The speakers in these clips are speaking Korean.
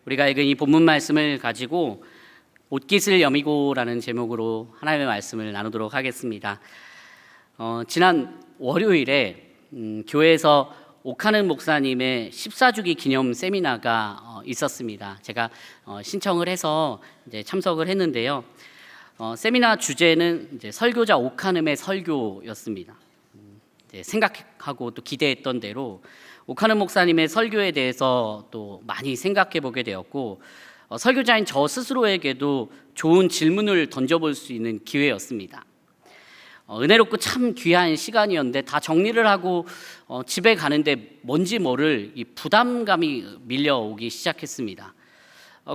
우리가 읽은 이 본문 말씀을 가지고 옷깃을 여미고라는 제목으로 하나님의 말씀을 나누도록 하겠습니다. 지난 월요일에 교회에서 옥하는 목사님의 14주기 기념 세미나가 있었습니다. 제가 신청을 해서 이제 참석을 했는데요. 세미나 주제는 이제 설교자 옥하는의 설교였습니다. 생각하고 또 기대했던 대로 옥하는 목사님의 설교에 대해서 또 많이 생각해 보게 되었고, 설교자인 저 스스로에게도 좋은 질문을 던져볼 수 있는 기회였습니다. 은혜롭고 참 귀한 시간이었는데 다 정리를 하고 집에 가는데 뭔지 모를 이 부담감이 밀려오기 시작했습니다.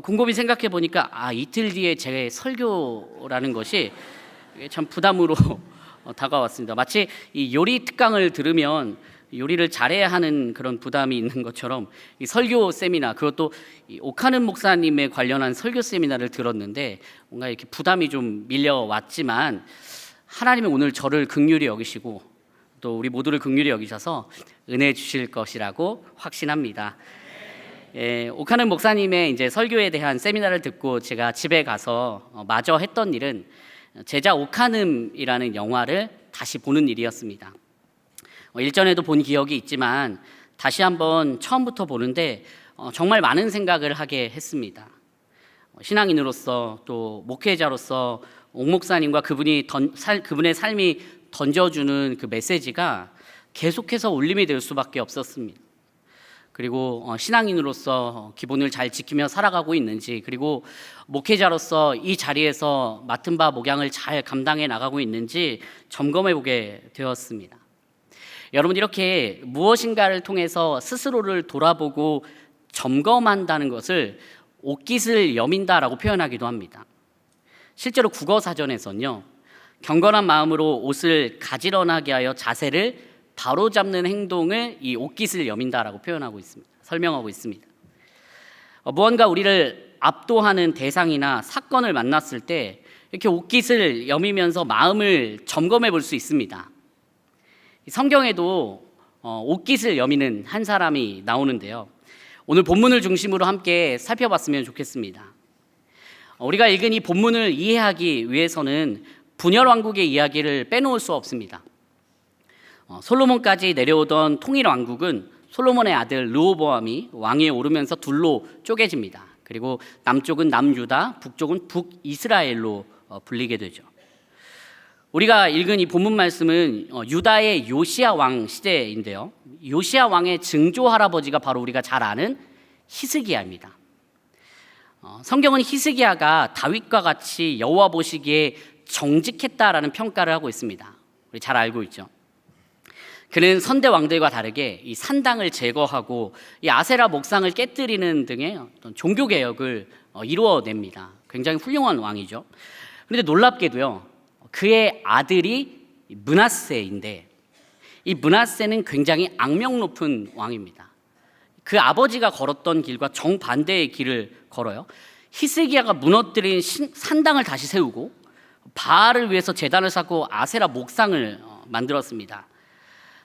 곰곰이 생각해 보니까 이틀 뒤에 제 설교라는 것이 참 부담으로 다가왔습니다. 마치 이 요리 특강을 들으면 요리를 잘해야 하는 그런 부담이 있는 것처럼 이 설교 세미나, 그것도 이 옥하는 목사님에 관련한 설교 세미나를 들었는데 뭔가 이렇게 부담이 좀 밀려왔지만, 하나님은 오늘 저를 긍휼히 여기시고 또 우리 모두를 긍휼히 여기셔서 은혜 주실 것이라고 확신합니다. 옥하는 목사님의 이제 설교에 대한 세미나를 듣고 제가 집에 가서 마저 했던 일은 제자 옥하는이라는 영화를 다시 보는 일이었습니다. 일전에도 본 기억이 있지만 다시 한번 처음부터 보는데 정말 많은 생각을 하게 했습니다. 신앙인으로서 또 목회자로서 옥 목사님과 그분의 삶이 던져주는 그 메시지가 계속해서 울림이 될 수밖에 없었습니다. 그리고 신앙인으로서 기본을 잘 지키며 살아가고 있는지, 그리고 목회자로서 이 자리에서 맡은 바 목양을 잘 감당해 나가고 있는지 점검해 보게 되었습니다. 여러분, 이렇게 무엇인가를 통해서 스스로를 돌아보고 점검한다는 것을 옷깃을 여민다라고 표현하기도 합니다. 실제로 국어사전에서는요, 경건한 마음으로 옷을 가지런하게 하여 자세를 바로잡는 행동을 이 옷깃을 여민다라고 표현하고 있습니다. 설명하고 있습니다. 무언가 우리를 압도하는 대상이나 사건을 만났을 때 이렇게 옷깃을 여미면서 마음을 점검해 볼 수 있습니다. 성경에도 옷깃을 여미는 한 사람이 나오는데요, 오늘 본문을 중심으로 함께 살펴봤으면 좋겠습니다. 우리가 읽은 이 본문을 이해하기 위해서는 분열 왕국의 이야기를 빼놓을 수 없습니다. 솔로몬까지 내려오던 통일 왕국은 솔로몬의 아들 르호보암이 왕위에 오르면서 둘로 쪼개집니다. 그리고 남쪽은 남유다, 북쪽은 북이스라엘로 불리게 되죠. 우리가 읽은 이 본문 말씀은 유다의 요시야 왕 시대인데요, 요시야 왕의 증조 할아버지가 바로 우리가 잘 아는 히스기야입니다. 성경은 히스기야가 다윗과 같이 여호와 보시기에 정직했다라는 평가를 하고 있습니다. 우리 잘 알고 있죠. 그는 선대 왕들과 다르게 이 산당을 제거하고 이 아세라 목상을 깨뜨리는 등의 어떤 종교 개혁을 이루어냅니다. 굉장히 훌륭한 왕이죠. 그런데 놀랍게도요, 그의 아들이 므낫세인데, 이 므낫세는 굉장히 악명 높은 왕입니다. 그 아버지가 걸었던 길과 정반대의 길을 걸어요. 히스기야가 무너뜨린 산당을 다시 세우고 바알을 위해서 제단을 쌓고 아세라 목상을 만들었습니다.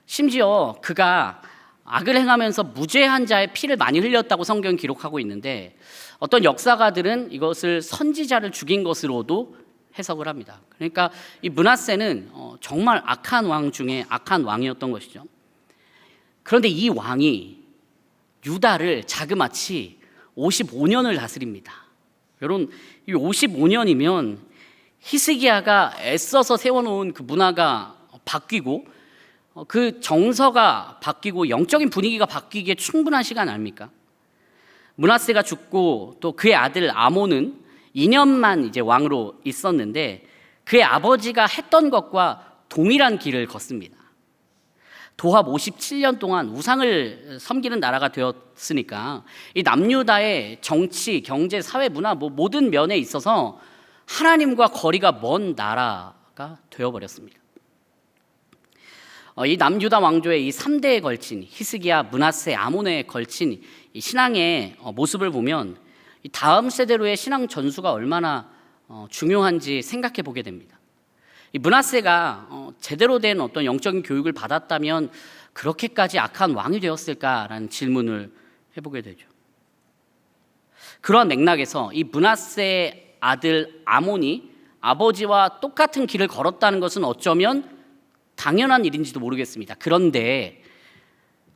심지어 그가 악을 행하면서 무죄한 자의 피를 많이 흘렸다고 성경이 기록하고 있는데, 어떤 역사가들은 이것을 선지자를 죽인 것으로도 해석을 합니다. 그러니까 이 므낫세는 정말 악한 왕 중에 악한 왕이었던 것이죠. 그런데 이 왕이 유다를 자그마치 55년을 다스립니다. 여러분, 이 55년이면 히스기야가 애써서 세워놓은 그 문화가 바뀌고 그 정서가 바뀌고 영적인 분위기가 바뀌기에 충분한 시간 아닙니까? 므낫세가 죽고 또 그의 아들 아몬은 2년만 이제 왕으로 있었는데 그의 아버지가 했던 것과 동일한 길을 걷습니다. 도합 57년 동안 우상을 섬기는 나라가 되었으니까 이 남유다의 정치, 경제, 사회, 문화 모든 면에 있어서 하나님과 거리가 먼 나라가 되어버렸습니다. 이 남유다 왕조의 이 3대에 걸친 히스기야, 므낫세, 아몬에 걸친 이 신앙의 모습을 보면 이 다음 세대로의 신앙 전수가 얼마나 중요한지 생각해 보게 됩니다. 이 므낫세가 제대로 된 어떤 영적인 교육을 받았다면 그렇게까지 악한 왕이 되었을까라는 질문을 해보게 되죠. 그러한 맥락에서 이 므낫세의 아들 아몬이 아버지와 똑같은 길을 걸었다는 것은 어쩌면 당연한 일인지도 모르겠습니다. 그런데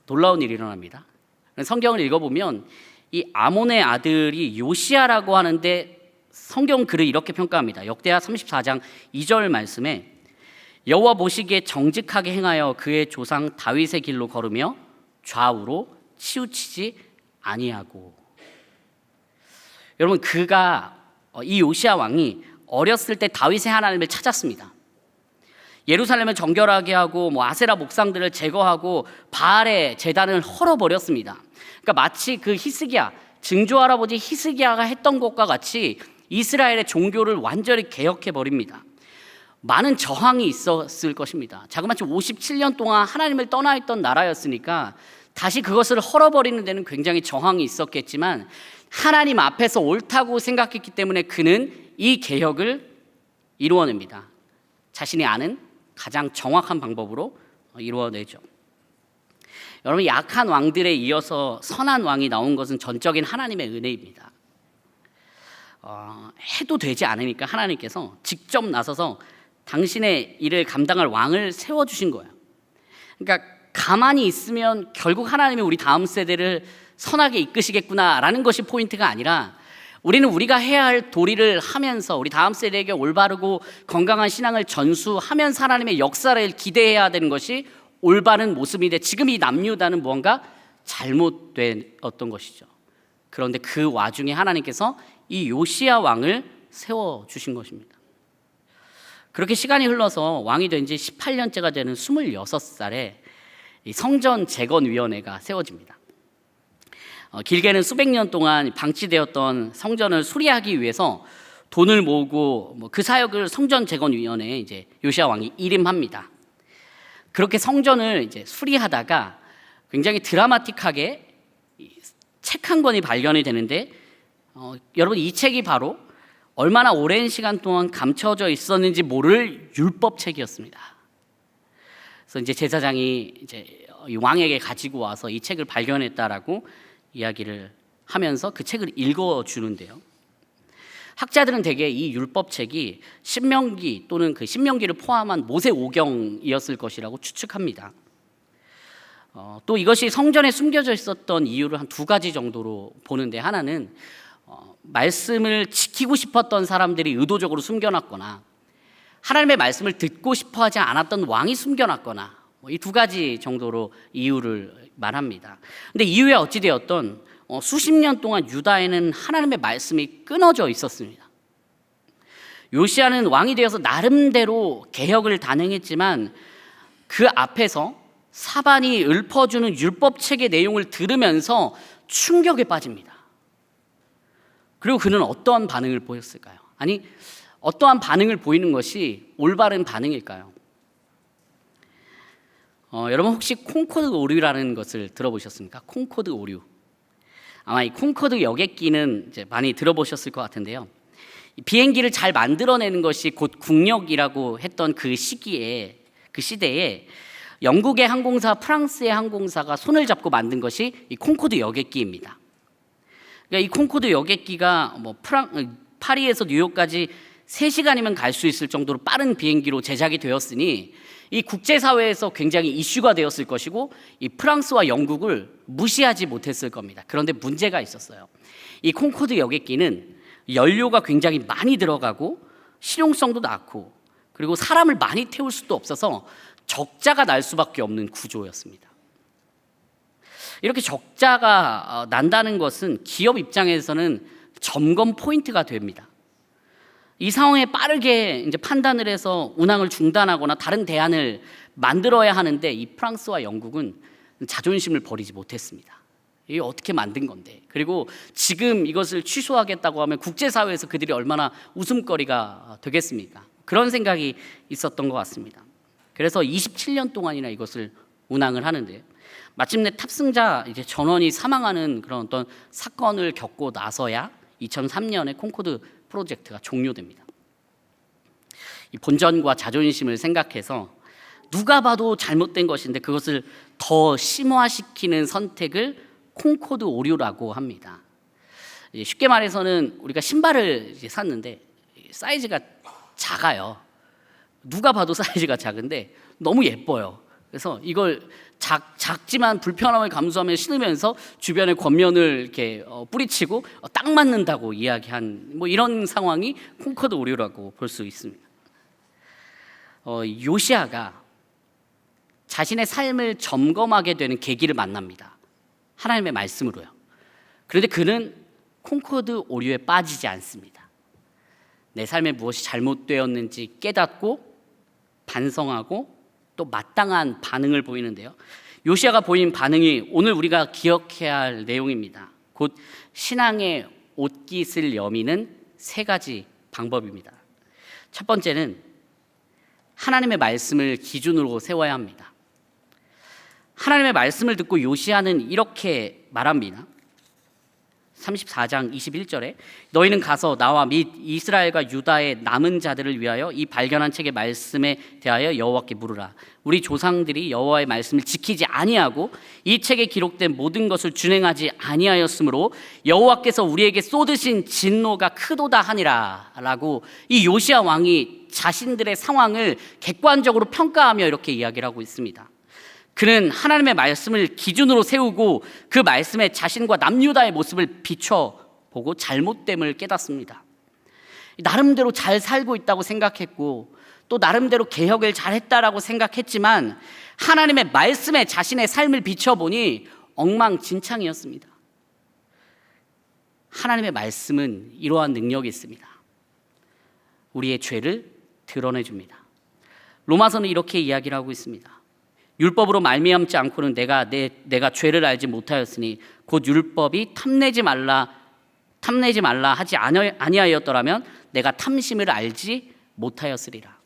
놀라운 일이 일어납니다. 성경을 읽어보면 이 아몬의 아들이 요시야라고 하는데 성경 글을 이렇게 평가합니다. 역대하 34장 2절 말씀에 여호와 보시기에 정직하게 행하여 그의 조상 다윗의 길로 걸으며 좌우로 치우치지 아니하고. 여러분, 이 요시야 왕이 어렸을 때 다윗의 하나님을 찾았습니다. 예루살렘을 정결하게 하고 아세라 목상들을 제거하고 바알의 제단을 헐어버렸습니다. 그러니까 마치 그 히스기야, 증조 할아버지 히스기야가 했던 것과 같이 이스라엘의 종교를 완전히 개혁해버립니다. 많은 저항이 있었을 것입니다. 자그마치 57년 동안 하나님을 떠나 있던 나라였으니까 다시 그것을 헐어버리는 데는 굉장히 저항이 있었겠지만 하나님 앞에서 옳다고 생각했기 때문에 그는 이 개혁을 이루어냅니다. 자신이 아는 가장 정확한 방법으로 이루어내죠. 여러분, 약한 왕들에 이어서 선한 왕이 나온 것은 전적인 하나님의 은혜입니다. 해도 되지 않으니까 하나님께서 직접 나서서 당신의 일을 감당할 왕을 세워주신 거예요. 그러니까 가만히 있으면 결국 하나님이 우리 다음 세대를 선하게 이끄시겠구나라는 것이 포인트가 아니라 우리는 우리가 해야 할 도리를 하면서 우리 다음 세대에게 올바르고 건강한 신앙을 전수하면서 하나님의 역사를 기대해야 되는 것이 올바른 모습인데 지금 이 남유다는 무언가 잘못되었던 것이죠. 그런데 그 와중에 하나님께서 이 요시야 왕을 세워주신 것입니다. 그렇게 시간이 흘러서 왕이 된 지 18년째가 되는 26살에 이 성전 재건위원회가 세워집니다. 길게는 수백 년 동안 방치되었던 성전을 수리하기 위해서 돈을 모으고 그 사역을 성전 재건위원회에 이제 요시야 왕이 일임합니다. 그렇게 성전을 이제 수리하다가 굉장히 드라마틱하게 책 한 권이 발견이 되는데 여러분, 이 책이 바로 얼마나 오랜 시간 동안 감춰져 있었는지 모를 율법책이었습니다. 그래서 이제 제사장이 이제 이 왕에게 가지고 와서 이 책을 발견했다라고 이야기를 하면서 그 책을 읽어주는데요. 학자들은 대개 이 율법책이 신명기 또는 그 신명기를 포함한 모세오경이었을 것이라고 추측합니다. 또 이것이 성전에 숨겨져 있었던 이유를 한 두 가지 정도로 보는데, 하나는 말씀을 지키고 싶었던 사람들이 의도적으로 숨겨놨거나 하나님의 말씀을 듣고 싶어하지 않았던 왕이 숨겨놨거나 이 두 가지 정도로 이유를 말합니다. 근데 이유야 어찌되었던 수십 년 동안 유다에는 하나님의 말씀이 끊어져 있었습니다. 요시야는 왕이 되어서 나름대로 개혁을 단행했지만 그 앞에서 사반이 읊어주는 율법책의 내용을 들으면서 충격에 빠집니다. 그리고 그는 어떠한 반응을 보였을까요? 아니, 어떠한 반응을 보이는 것이 올바른 반응일까요? 여러분, 혹시 콩코드 오류라는 것을 들어보셨습니까? 콩코드 오류. 아마 이 콩코드 여객기는 이제 많이 들어보셨을 것 같은데요. 비행기를 잘 만들어내는 것이 곧 국력이라고 했던 그 시대에 영국의 항공사, 프랑스의 항공사가 손을 잡고 만든 것이 이 콩코드 여객기입니다. 그러니까 이 콩코드 여객기가 파리에서 뉴욕까지 3시간이면 갈 수 있을 정도로 빠른 비행기로 제작이 되었으니 이 국제사회에서 굉장히 이슈가 되었을 것이고 이 프랑스와 영국을 무시하지 못했을 겁니다. 그런데 문제가 있었어요. 이 콩코드 여객기는 연료가 굉장히 많이 들어가고 실용성도 낮고 그리고 사람을 많이 태울 수도 없어서 적자가 날 수밖에 없는 구조였습니다. 이렇게 적자가 난다는 것은 기업 입장에서는 점검 포인트가 됩니다. 이 상황에 빠르게 이제 판단을 해서 운항을 중단하거나 다른 대안을 만들어야 하는데 이 프랑스와 영국은 자존심을 버리지 못했습니다. 이게 어떻게 만든 건데, 그리고 지금 이것을 취소하겠다고 하면 국제사회에서 그들이 얼마나 웃음거리가 되겠습니까? 그런 생각이 있었던 것 같습니다. 그래서 27년 동안이나 이것을 운항을 하는데 마침내 탑승자 이제 전원이 사망하는 그런 어떤 사건을 겪고 나서야 2003년에 콩코드 프로젝트가 종료됩니다. 이 본전과 자존심을 생각해서 누가 봐도 잘못된 것인데 그것을 더 심화시키는 선택을 콩코드 오류라고 합니다. 쉽게 말해서는 우리가 신발을 이제 샀는데 사이즈가 작아요. 누가 봐도 사이즈가 작은데 너무 예뻐요. 그래서 이걸 작지만 불편함을 감수하며 신으면서 주변에 겉면을 이렇게 뿌리치고 딱 맞는다고 이야기한 뭐 이런 상황이 콩코드 오류라고 볼 수 있습니다. 요시아가 자신의 삶을 점검하게 되는 계기를 만납니다. 하나님의 말씀으로요. 그런데 그는 콩코드 오류에 빠지지 않습니다. 내 삶에 무엇이 잘못되었는지 깨닫고 반성하고 또 마땅한 반응을 보이는데요. 요시아가 보인 반응이 오늘 우리가 기억해야 할 내용입니다. 곧 신앙의 옷깃을 여미는 세 가지 방법입니다. 첫 번째는 하나님의 말씀을 기준으로 세워야 합니다. 하나님의 말씀을 듣고 요시아는 이렇게 말합니다. 34장 21절에 너희는 가서 나와 및 이스라엘과 유다의 남은 자들을 위하여 이 발견한 책의 말씀에 대하여 여호와께 물으라. 우리 조상들이 여호와의 말씀을 지키지 아니하고 이 책에 기록된 모든 것을 준행하지 아니하였으므로 여호와께서 우리에게 쏟으신 진노가 크도다 하니라 라고 이 요시아 왕이 자신들의 상황을 객관적으로 평가하며 이렇게 이야기를 하고 있습니다. 그는 하나님의 말씀을 기준으로 세우고 그 말씀에 자신과 남유다의 모습을 비춰보고 잘못됨을 깨닫습니다. 나름대로 잘 살고 있다고 생각했고 또 나름대로 개혁을 잘했다라고 생각했지만 하나님의 말씀에 자신의 삶을 비춰보니 엉망진창이었습니다. 하나님의 말씀은 이러한 능력이 있습니다. 우리의 죄를 드러내줍니다. 로마서는 이렇게 이야기를 하고 있습니다. 율법으로 말미암지 않고는 내가 죄를 알지 못하였으니 곧 율법이 탐내지 말라 하지 아니하였더라면 내가 탐심을 알지 못하였으리라.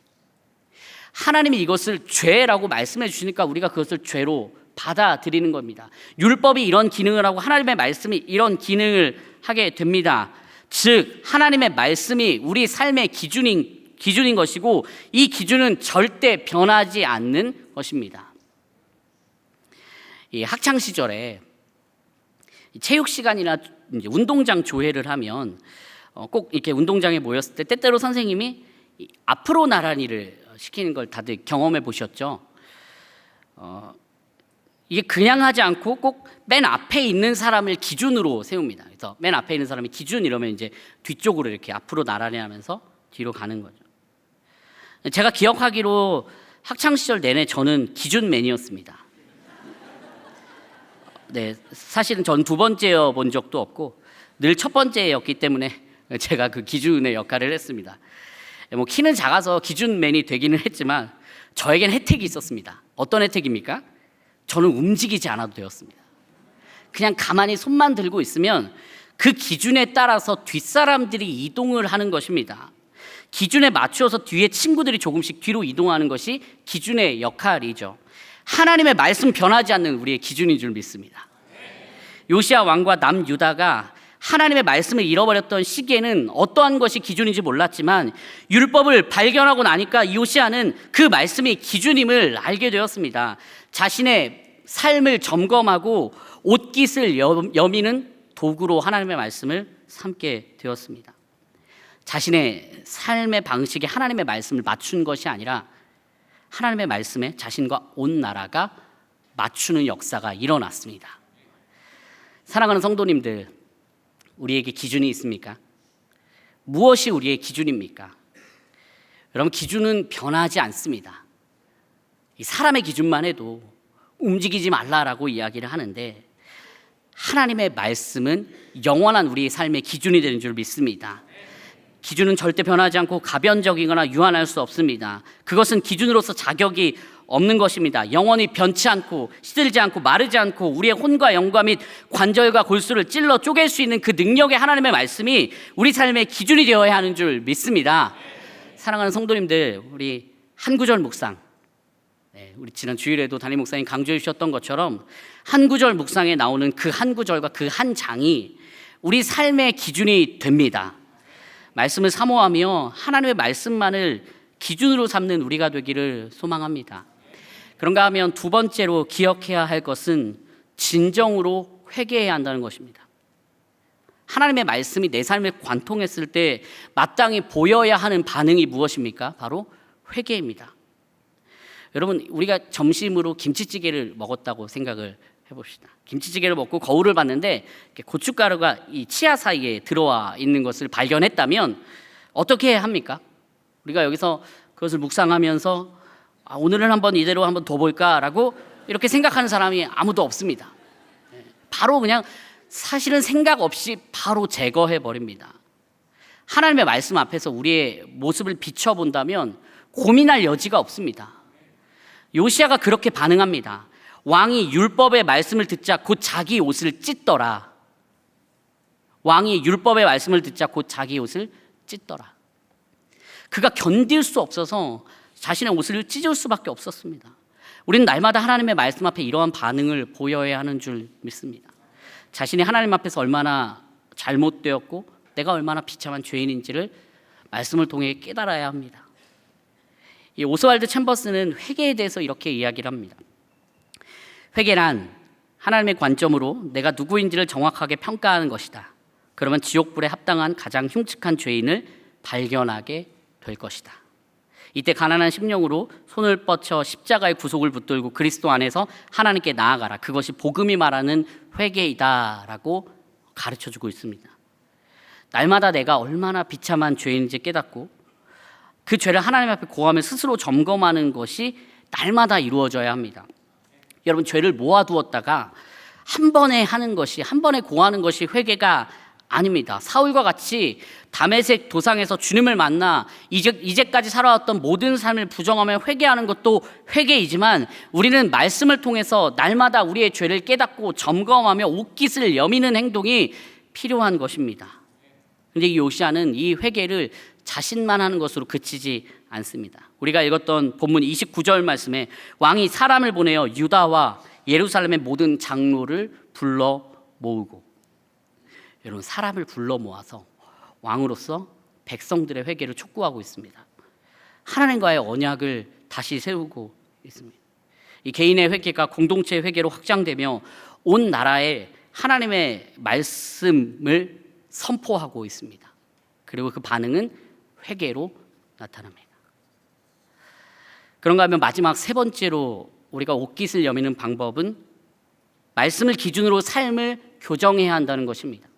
하나님이 이것을 죄라고 말씀해 주시니까 우리가 그것을 죄로 받아들이는 겁니다. 율법이 이런 기능을 하고 하나님의 말씀이 이런 기능을 하게 됩니다. 즉 하나님의 말씀이 우리 삶의 기준인 것이고 이 기준은 절대 변하지 않는 것입니다. 이 학창 시절에 체육 시간이나 이제 운동장 조회를 하면 꼭 이렇게 운동장에 모였을 때 때때로 선생님이 앞으로 나란히를 시키는 걸 다들 경험해 보셨죠? 이게 그냥 하지 않고 꼭 맨 앞에 있는 사람을 기준으로 세웁니다. 그래서 맨 앞에 있는 사람이 기준 이러면 이제 뒤쪽으로 이렇게 앞으로 나란히 하면서 뒤로 가는 거죠. 제가 기억하기로 학창 시절 내내 저는 기준맨이었습니다. 네, 사실은 전 두 번째여 본 적도 없고 늘 첫 번째였기 때문에 제가 그 기준의 역할을 했습니다. 뭐 키는 작아서 기준맨이 되기는 했지만 저에겐 혜택이 있었습니다. 어떤 혜택입니까? 저는 움직이지 않아도 되었습니다. 그냥 가만히 손만 들고 있으면 그 기준에 따라서 뒷사람들이 이동을 하는 것입니다. 기준에 맞추어서 뒤에 친구들이 조금씩 뒤로 이동하는 것이 기준의 역할이죠. 하나님의 말씀 변하지 않는 우리의 기준인 줄 믿습니다. 요시아 왕과 남유다가 하나님의 말씀을 잃어버렸던 시기에는 어떠한 것이 기준인지 몰랐지만 율법을 발견하고 나니까 요시아는 그 말씀이 기준임을 알게 되었습니다. 자신의 삶을 점검하고 옷깃을 여미는 도구로 하나님의 말씀을 삼게 되었습니다. 자신의 삶의 방식에 하나님의 말씀을 맞춘 것이 아니라 하나님의 말씀에 자신과 온 나라가 맞추는 역사가 일어났습니다. 사랑하는 성도님들, 우리에게 기준이 있습니까? 무엇이 우리의 기준입니까? 여러분, 기준은 변하지 않습니다. 이 사람의 기준만 해도 움직이지 말라라고 이야기를 하는데 하나님의 말씀은 영원한 우리의 삶의 기준이 되는 줄 믿습니다. 기준은 절대 변하지 않고 가변적이거나 유한할 수 없습니다. 그것은 기준으로서 자격이 없는 것입니다. 영원히 변치 않고 시들지 않고 마르지 않고 우리의 혼과 영과 및 관절과 골수를 찔러 쪼갤 수 있는 그 능력의 하나님의 말씀이 우리 삶의 기준이 되어야 하는 줄 믿습니다. 사랑하는 성도님들, 우리 한 구절 묵상, 우리 지난 주일에도 담임 목사님 강조해 주셨던 것처럼 한 구절 묵상에 나오는 그 한 구절과 그 한 장이 우리 삶의 기준이 됩니다. 말씀을 사모하며 하나님의 말씀만을 기준으로 삼는 우리가 되기를 소망합니다. 그런가 하면 두 번째로 기억해야 할 것은 진정으로 회개해야 한다는 것입니다. 하나님의 말씀이 내 삶에 관통했을 때 마땅히 보여야 하는 반응이 무엇입니까? 바로 회개입니다. 여러분, 우리가 점심으로 김치찌개를 먹었다고 생각을 해봅시다. 김치찌개를 먹고 거울을 봤는데 고춧가루가 이 치아 사이에 들어와 있는 것을 발견했다면 어떻게 합니까? 우리가 여기서 그것을 묵상하면서 오늘은 한번 이대로 한번 더 볼까라고 이렇게 생각하는 사람이 아무도 없습니다. 바로 그냥 사실은 생각 없이 바로 제거해 버립니다. 하나님의 말씀 앞에서 우리의 모습을 비춰본다면 고민할 여지가 없습니다. 요시야가 그렇게 반응합니다. 왕이 율법의 말씀을 듣자 곧 자기 옷을 찢더라. 왕이 율법의 말씀을 듣자 곧 자기 옷을 찢더라. 그가 견딜 수 없어서 자신의 옷을 찢을 수밖에 없었습니다. 우리는 날마다 하나님의 말씀 앞에 이러한 반응을 보여야 하는 줄 믿습니다. 자신이 하나님 앞에서 얼마나 잘못되었고 내가 얼마나 비참한 죄인인지를 말씀을 통해 깨달아야 합니다. 이 오스왈드 챔버스는 회개에 대해서 이렇게 이야기를 합니다. 회개란 하나님의 관점으로 내가 누구인지를 정확하게 평가하는 것이다. 그러면 지옥불에 합당한 가장 흉측한 죄인을 발견하게 될 것이다. 이때 가난한 심령으로 손을 뻗쳐 십자가의 구속을 붙들고 그리스도 안에서 하나님께 나아가라. 그것이 복음이 말하는 회개이다라고 가르쳐주고 있습니다. 날마다 내가 얼마나 비참한 죄인인지 깨닫고 그 죄를 하나님 앞에 고하며 스스로 점검하는 것이 날마다 이루어져야 합니다. 여러분, 죄를 모아두었다가 한 번에 하는 것이, 한 번에 고하는 것이 회개가 아닙니다. 사울과 같이 다메섹 도상에서 주님을 만나 이제까지 살아왔던 모든 삶을 부정하며 회개하는 것도 회개이지만 우리는 말씀을 통해서 날마다 우리의 죄를 깨닫고 점검하며 옷깃을 여미는 행동이 필요한 것입니다. 그런데 이 요시야는 이 회개를 자신만 하는 것으로 그치지 않습니다. 우리가 읽었던 본문 29절 말씀에 왕이 사람을 보내어 유다와 예루살렘의 모든 장로를 불러 모으고, 여러분, 사람을 불러 모아서 왕으로서 백성들의 회개를 촉구하고 있습니다. 하나님과의 언약을 다시 세우고 있습니다. 이 개인의 회개가 공동체의 회개로 확장되며 온 나라에 하나님의 말씀을 선포하고 있습니다. 그리고 그 반응은 회개로 나타납니다. 그런가 하면 마지막 세 번째로 우리가 옷깃을 여미는 방법은 말씀을 기준으로 삶을 교정해야 한다는 것입니다.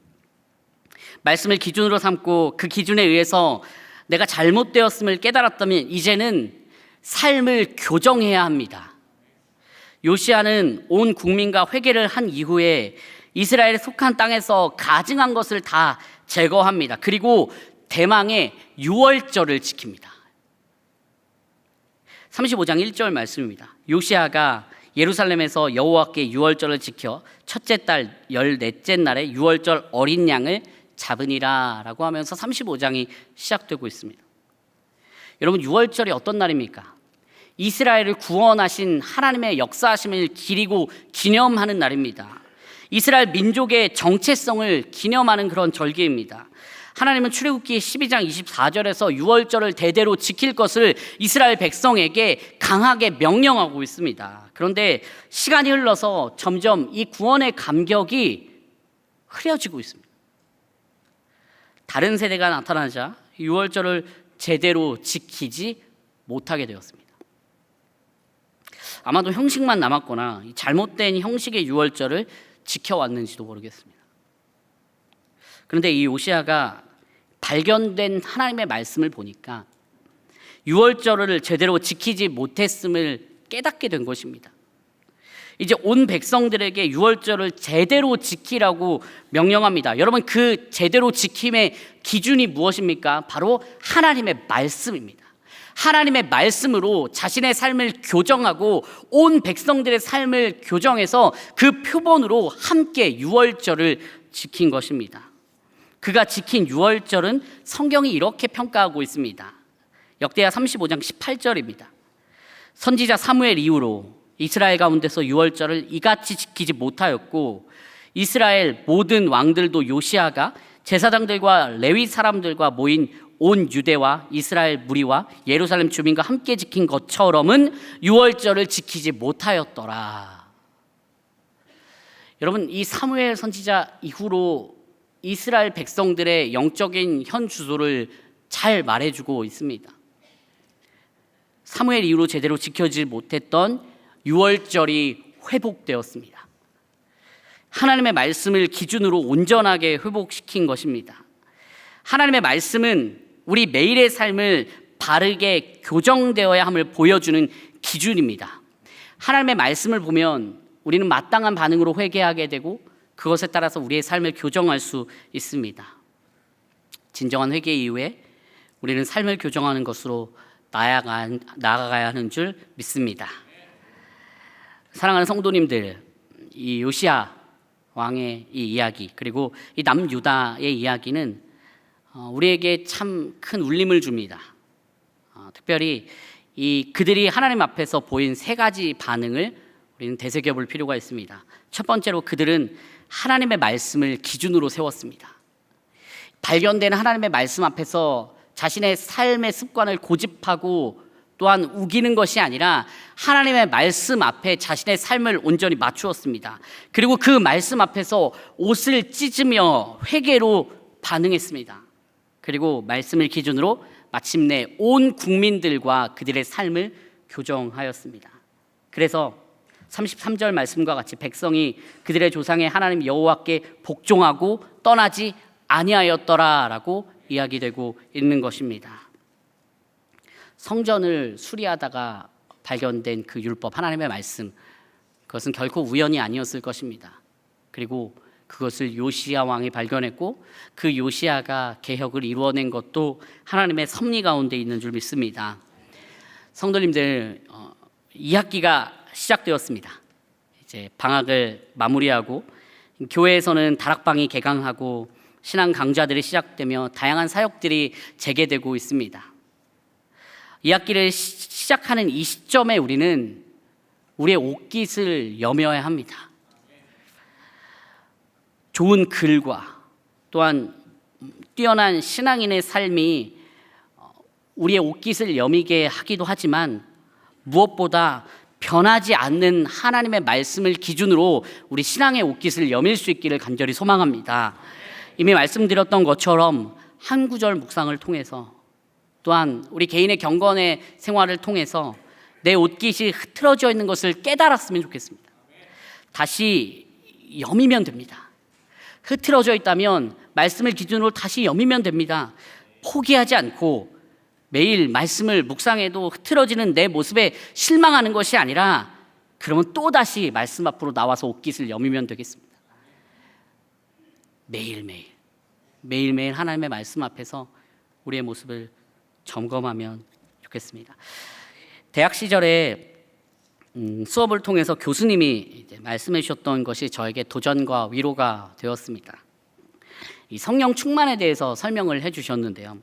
말씀을 기준으로 삼고 그 기준에 의해서 내가 잘못되었음을 깨달았다면 이제는 삶을 교정해야 합니다. 요시야는 온 국민과 회개를 한 이후에 이스라엘에 속한 땅에서 가증한 것을 다 제거합니다. 그리고 대망의 유월절을 지킵니다. 35장 1절 말씀입니다. 요시야가 예루살렘에서 여호와께 유월절을 지켜 첫째 달 14째 날에 유월절 어린 양을 잡으니라 라고 하면서 35장이 시작되고 있습니다. 여러분, 유월절이 어떤 날입니까? 이스라엘을 구원하신 하나님의 역사하심을 기리고 기념하는 날입니다. 이스라엘 민족의 정체성을 기념하는 그런 절기입니다. 하나님은 출애굽기 12장 24절에서 유월절을 대대로 지킬 것을 이스라엘 백성에게 강하게 명령하고 있습니다. 그런데 시간이 흘러서 점점 이 구원의 감격이 흐려지고 있습니다. 다른 세대가 나타나자 유월절을 제대로 지키지 못하게 되었습니다. 아마도 형식만 남았거나 잘못된 형식의 유월절을 지켜왔는지도 모르겠습니다. 그런데 이 요시야가 발견된 하나님의 말씀을 보니까 유월절을 제대로 지키지 못했음을 깨닫게 된 것입니다. 이제 온 백성들에게 유월절을 제대로 지키라고 명령합니다. 여러분, 그 제대로 지킴의 기준이 무엇입니까? 바로 하나님의 말씀입니다. 하나님의 말씀으로 자신의 삶을 교정하고 온 백성들의 삶을 교정해서 그 표본으로 함께 유월절을 지킨 것입니다. 그가 지킨 유월절은 성경이 이렇게 평가하고 있습니다. 역대하 35장 18절입니다. 선지자 사무엘 이후로 이스라엘 가운데서 유월절을 이같이 지키지 못하였고 이스라엘 모든 왕들도 요시야가 제사장들과 레위 사람들과 모인 온 유대와 이스라엘 무리와 예루살렘 주민과 함께 지킨 것처럼은 유월절을 지키지 못하였더라. 여러분, 이 사무엘 선지자 이후로 이스라엘 백성들의 영적인 현 주소를 잘 말해주고 있습니다. 사무엘 이후로 제대로 지켜지지 못했던 유월절이 회복되었습니다. 하나님의 말씀을 기준으로 온전하게 회복시킨 것입니다. 하나님의 말씀은 우리 매일의 삶을 바르게 교정되어야 함을 보여주는 기준입니다. 하나님의 말씀을 보면 우리는 마땅한 반응으로 회개하게 되고 그것에 따라서 우리의 삶을 교정할 수 있습니다. 진정한 회개 이후에 우리는 삶을 교정하는 것으로 나아가야 하는 줄 믿습니다. 사랑하는 성도님들, 이 요시야 왕의 이 이야기 그리고 이 남유다의 이야기는 우리에게 참 큰 울림을 줍니다. 특별히 그들이 하나님 앞에서 보인 세 가지 반응을 우리는 되새겨볼 필요가 있습니다. 첫 번째로 그들은 하나님의 말씀을 기준으로 세웠습니다. 발견되는 하나님의 말씀 앞에서 자신의 삶의 습관을 고집하고 또한 우기는 것이 아니라 하나님의 말씀 앞에 자신의 삶을 온전히 맞추었습니다. 그리고 그 말씀 앞에서 옷을 찢으며 회개로 반응했습니다. 그리고 말씀을 기준으로 마침내 온 국민들과 그들의 삶을 교정하였습니다. 그래서 33절 말씀과 같이 백성이 그들의 조상의 하나님 여호와께 복종하고 떠나지 아니하였더라라고 이야기되고 있는 것입니다. 성전을 수리하다가 발견된 그 율법, 하나님의 말씀, 그것은 결코 우연이 아니었을 것입니다. 그리고 그것을 요시야 왕이 발견했고 그 요시야가 개혁을 이루어낸 것도 하나님의 섭리 가운데 있는 줄 믿습니다. 성도님들, 2학기가 시작되었습니다. 이제 방학을 마무리하고 교회에서는 다락방이 개강하고 신앙 강좌들이 시작되며 다양한 사역들이 재개되고 있습니다. 2학기를 시작하는 이 시점에 우리는 우리의 옷깃을 여며야 합니다. 좋은 글과 또한 뛰어난 신앙인의 삶이 우리의 옷깃을 여미게 하기도 하지만 무엇보다 변하지 않는 하나님의 말씀을 기준으로 우리 신앙의 옷깃을 여밀 수 있기를 간절히 소망합니다. 이미 말씀드렸던 것처럼 한 구절 묵상을 통해서 또한 우리 개인의 경건의 생활을 통해서 내 옷깃이 흐트러져 있는 것을 깨달았으면 좋겠습니다. 다시 여미면 됩니다. 흐트러져 있다면 말씀을 기준으로 다시 여미면 됩니다. 포기하지 않고 매일 말씀을 묵상해도 흐트러지는 내 모습에 실망하는 것이 아니라 그러면 또다시 말씀 앞으로 나와서 옷깃을 여미면 되겠습니다. 매일매일 하나님의 말씀 앞에서 우리의 모습을 점검하면 좋겠습니다. 대학 시절에 수업을 통해서 교수님이 말씀해 주셨던 것이 저에게 도전과 위로가 되었습니다. 이 성령 충만에 대해서 설명을 해 주셨는데요.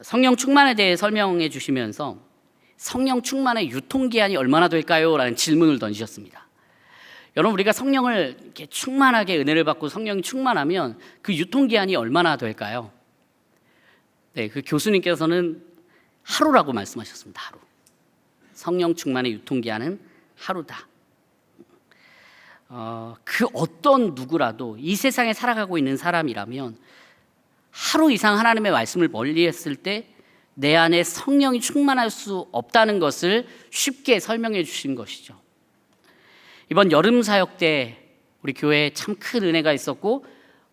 성령 충만에 대해 설명해 주시면서 성령 충만의 유통기한이 얼마나 될까요? 라는 질문을 던지셨습니다. 여러분, 우리가 성령을 이렇게 충만하게 은혜를 받고 성령이 충만하면 그 유통기한이 얼마나 될까요? 네, 그 교수님께서는 하루라고 말씀하셨습니다. 하루. 성령 충만의 유통기한은 하루다. 그 어떤 누구라도 이 세상에 살아가고 있는 사람이라면 하루 이상 하나님의 말씀을 멀리했을 때 내 안에 성령이 충만할 수 없다는 것을 쉽게 설명해 주신 것이죠. 이번 여름 사역 때 우리 교회에 참 큰 은혜가 있었고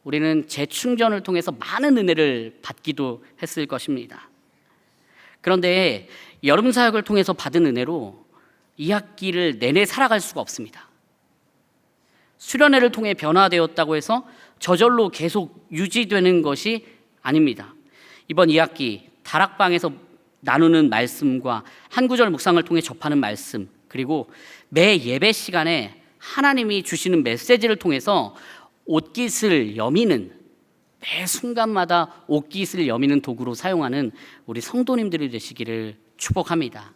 우리는 재충전을 통해서 많은 은혜를 받기도 했을 것입니다. 그런데 여름 사역을 통해서 받은 은혜로 2학기를 내내 살아갈 수가 없습니다. 수련회를 통해 변화되었다고 해서 저절로 계속 유지되는 것이 아닙니다. 이번 2학기 다락방에서 나누는 말씀과 한 구절 묵상을 통해 접하는 말씀, 그리고 매 예배 시간에 하나님이 주시는 메시지를 통해서 옷깃을 여미는, 매 순간마다 옷깃을 여미는 도구로 사용하는 우리 성도님들이 되시기를 축복합니다.